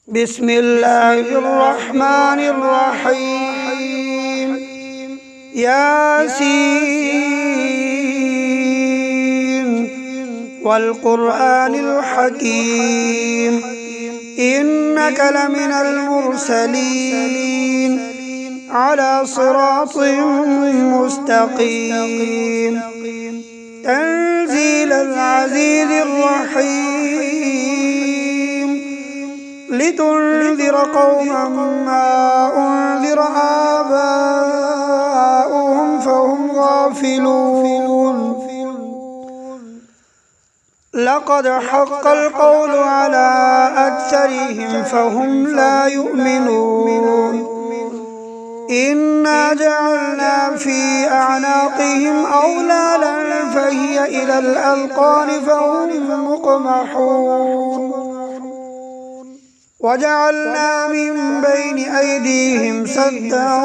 بسم الله الرحمن الرحيم ياسين والقرآن الحكيم إنك لمن المرسلين على صراط مستقيم تنزيل العزيز الرحيم لتنذر قوما ما أنذر آباؤهم فهم غافلون لقد حق القول على أكثرهم فهم لا يؤمنون إنا جعلنا في أعناقهم أغلالا فهي إلى الأذقان فهم مقمحون وجعلنا من بين أيديهم سدا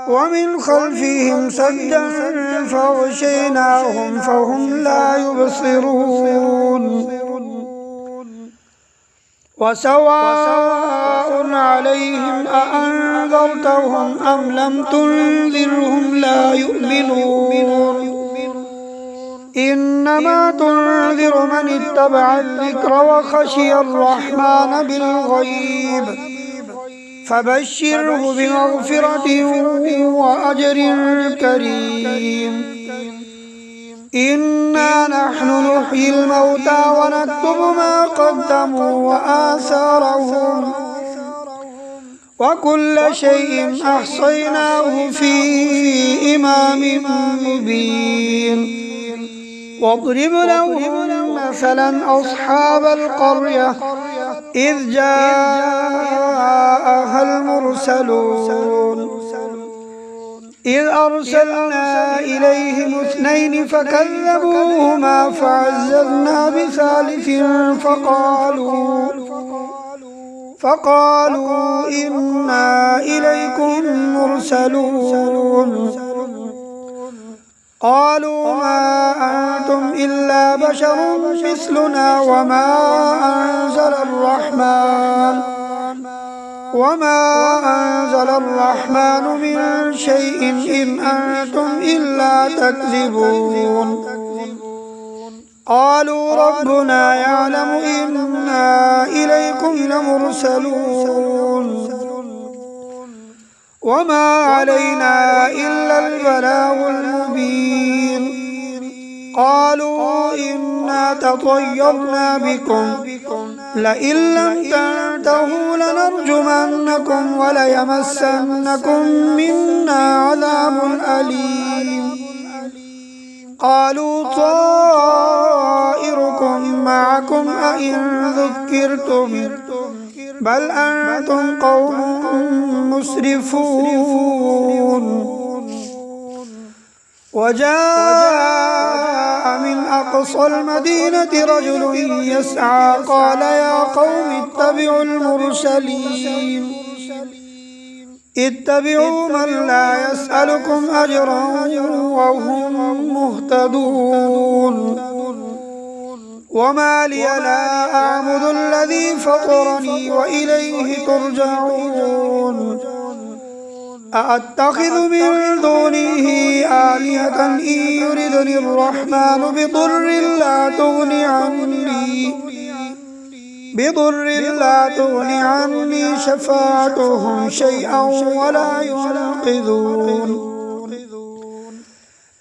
ومن خلفهم سدا فغشيناهم فهم لا يبصرون وسواء عليهم أأنذرتهم أم لم تنذرهم لا يؤمنون إنما تنذر من اتبع الذكر وخشي الرحمن بالغيب فبشره بمغفرة وأجر كريم إنا نحن نحيي الموتى ونكتب ما قدموا وآثارهم وكل شيء أحصيناه في إمام مبين واضرب لهم مثلا أصحاب القرية إذ جاءها المرسلون إذ أرسلنا إليهم اثنين فكذبوهما فعززنا بثالث فقالوا إنا إليكم مرسلون قالوا ما أنتم إلا بشر مثلنا وما أنزل الرحمن من شيء إن أنتم إلا تكذبون قالوا ربنا يعلم إنا إليكم لمرسلون وما علينا إلا البلاغ المبين قالوا إنا تطيرنا بكم لئن لم تنتهوا لنرجمنكم وليمسنكم منا عذاب أليم قالوا طائركم معكم أئن ذكرتم بل أنتم قوم مسرفون وجاء من أقصى المدينة رجل يسعى قال يا قوم اتبعوا المرسلين اتبعوا من لا يسألكم أجرا وهم مهتدون وما لي لا أعبد الذي فطرني وإليه ترجعون أأتخذ من دونه آلهة إن يردني الرحمن بضر لا تغني عني شفاعتهم شيئا ولا ينقذون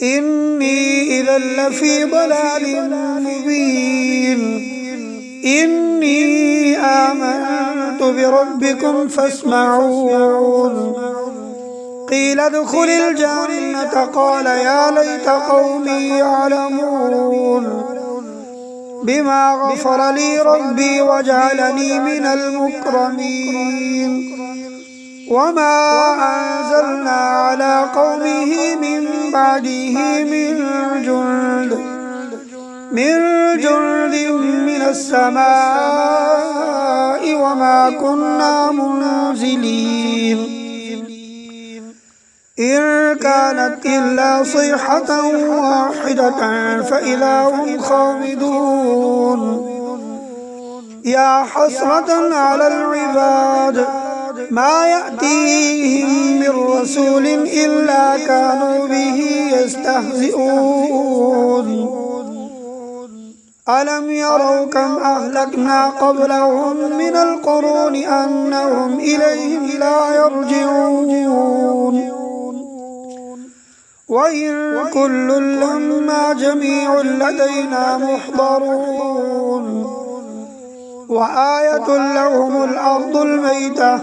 إني إذا لفي ضلال مبين إني آمنت بربكم فاسمعون قيل ادخل الجنة قال يا ليت قومي يعلمون بما غفر لي ربي وجعلني من المكرمين وما أنزلنا على قومه من بعده من جند من السماء وما كنا منزلين إن كانت إلا صيحة واحدة فإذا هم خامدون يا حسرة على العباد ما يأتيهم من رسول إلا كانوا به يستهزئون ألم يروا كم أهلكنا قبلهم من القرون أنهم إليهم لا يرجعون وإن كل لما جميع لدينا محضرون وآية لهم الأرض الميتة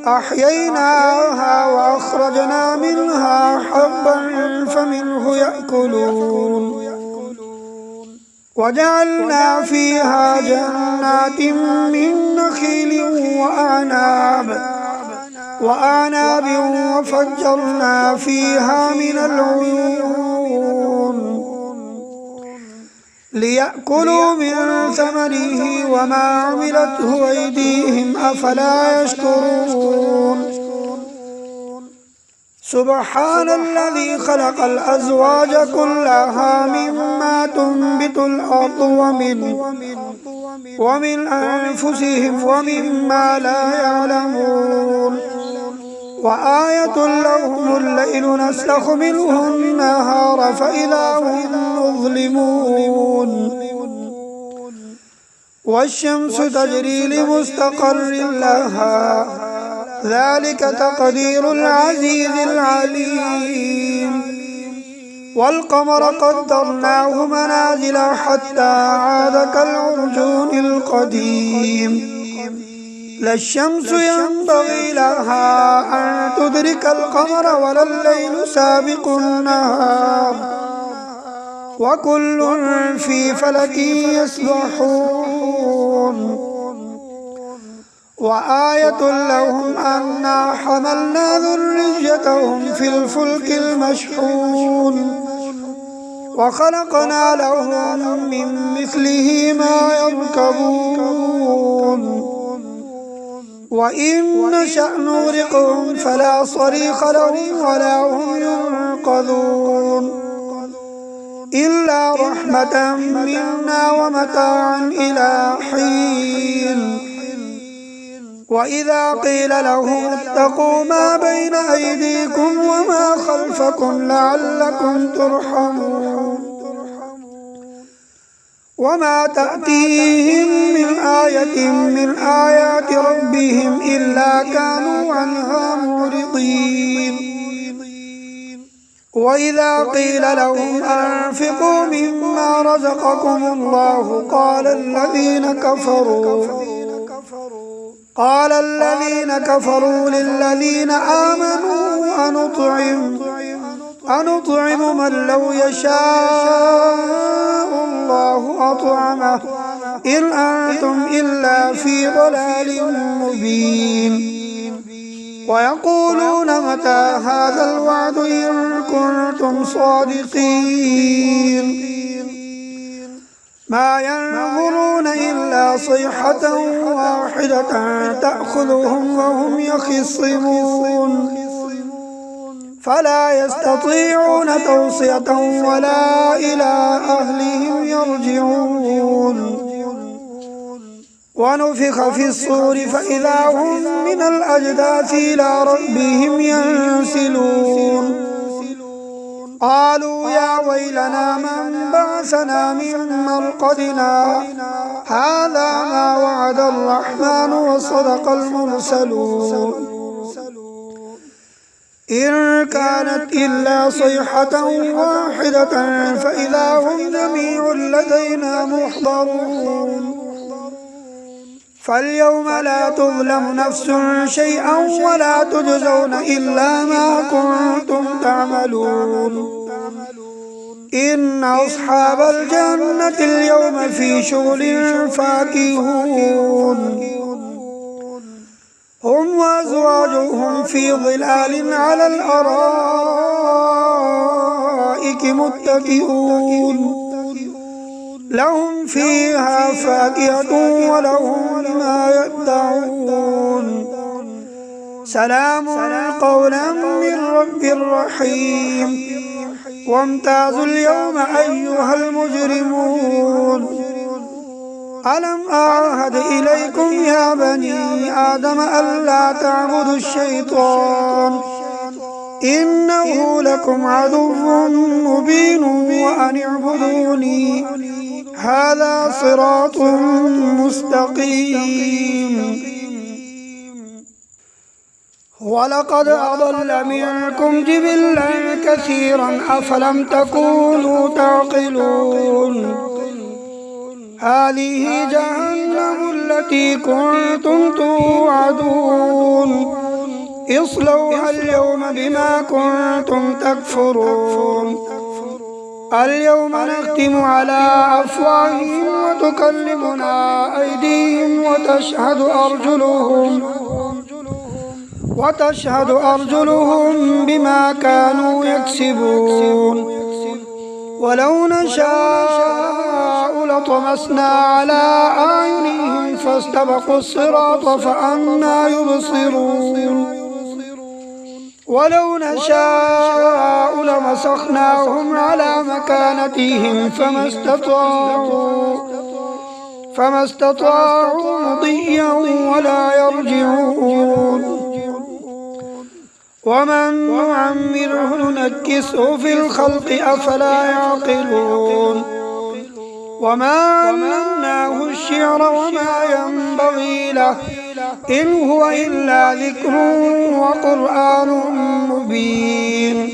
أحييناها وأخرجنا منها حبا فمنه يأكلون وجعلنا فيها جنات من نخيل وأعناب وفجرنا فيها من العيون ليأكلوا من ثمره وما عملته أيديهم أفلا يشكرون سبحان الذي خلق الأزواج كلها مما تنبت الأرض ومن أنفسهم ومما لا يعلمون وآية لهم الليل نسلخ منه النهار فإذا هم مظلمون والشمس تجري لمستقر لها ذلك تقدير العزيز العليم والقمر قدرناه منازل حتى عاد كالعرجون القديم لا الشمس ينبغي لها أن تدرك القمر ولا الليل سابق النهار وكل في فلك يسبحون وآية لهم أنا حملنا ذريتهم في الفلك المشحون وخلقنا لهم من مثله ما يركبون وإن نشأ نغرقهم فلا صريخ لهم ولا هم ينقذون إلا رحمة منا ومتاعا إلى حين وإذا قيل لهم اتقوا ما بين أيديكم وما خلفكم لعلكم ترحمون وما تأتيهم من آية من آيات ربهم إلا كانوا عنها معرضين وإذا قيل لهم أنفقوا مما رزقكم الله قال الذين كفروا للذين آمنوا أنطعم من لو يشاء الله أطعمه إن أنتم إلا في ضلال مبين ويقولون متى هذا الوعد إن كنتم صادقين ما ينظرون إلا صيحة واحدة تأخذهم وهم يخصمون فلا يستطيعون توصية ولا إلى أهلهم يرجعون ونفخ في الصور فإذا هم من الأجداث إلى ربهم ينسلون قالوا يا ويلنا من بعثنا من مرقدنا هذا ما وعد الرحمن وصدق المرسلون إن كانت إلا صيحة واحدة فإذا هم جميع لدينا محضرون فاليوم لا تظلم نفس شيئا ولا تجزون إلا ما كنتم تعملون إن أصحاب الجنة اليوم في شغل فاكهون هم وأزواجهم في ظلال على الأرائك متكئون لهم فيها فاكهة ولهم ما يدعون سلام قولا من رب رحيم وامتازوا اليوم أيها المجرمون ألم أعهد إليكم يا بني آدم ألا تعبدوا الشيطان إنه لكم عدو مبين وأن اعبدوني هذا صراط مستقيم. ولقد أضل منكم جبلا كثيرا أفلم تكونوا تعقلون. هذه جهنم التي كنتم توعدون اصلوها اليوم بما كنتم تكفرون. اليوم نختم على أفواههم وتكلمنا أيديهم وتشهد أرجلهم بما كانوا يكسبون. ولو نشاء لطمسنا على أعينهم فاستبقوا الصراط فأنى يبصرون. ولو نشاء لمسخناهم على مكانتهم فما استطاعوا مضيا ولا يرجعون. ومن نعمره ننكسه في الخلق أفلا يعقلون. وما علمناه الشعر وما ينبغي له إن هو إلا ذكر وقرآن مبين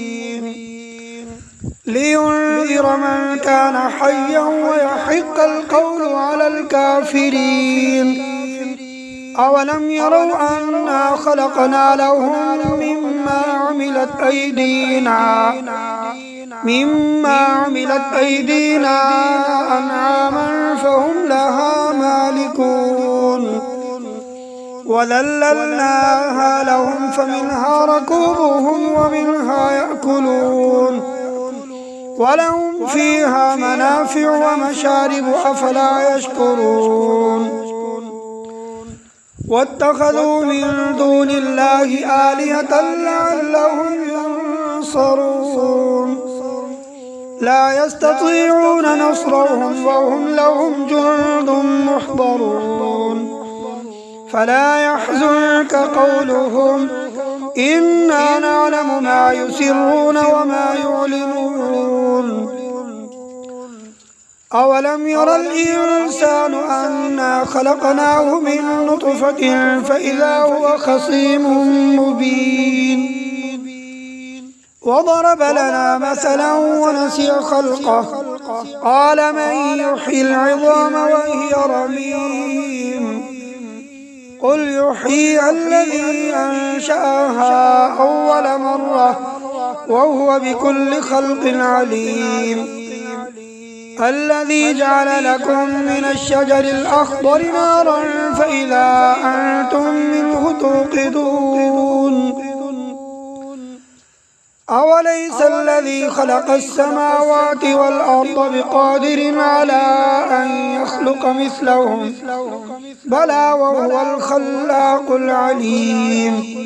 لينذر من كان حيا ويحق القول على الكافرين. أولم يروا أنا خلقنا لهم مما عملت أيدينا أنعاما فهم لها مالكون. وذللناها لهم فمنها ركوبهم ومنها يأكلون ولهم فيها منافع ومشارب أفلا يشكرون. واتخذوا من دون الله آلهة لعلهم ينصرون. لا يستطيعون نصرهم وهم لهم جند محضرون. فلا يحزنك قولهم إنا نعلم ما يسرون وما يعلنون. أولم ير الإنسان أنا خلقناه من نطفة فإذا هو خصيم مبين. وضرب لنا مثلا ونسي خلقه قال من يحيي العظام وهي رميم قل يحييها الذي أنشأها أول مرة وهو بكل خلق عليم. الذي جعل لكم من الشجر الأخضر نارا فإذا أنتم منه توقدون. أوليس الذي خلق السماوات والأرض بقادر على أن يخلق مثلهم بلى وهو الخلاق العليم.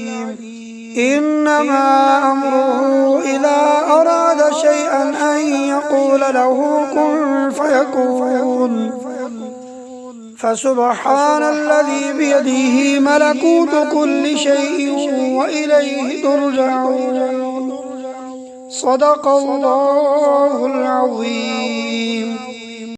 إنما أمره إذا أراد شيئا أن يقول له كن فيكون. فسبحان الذي بيده ملكوت كل شيء وإليه ترجعون. صدق الله العظيم.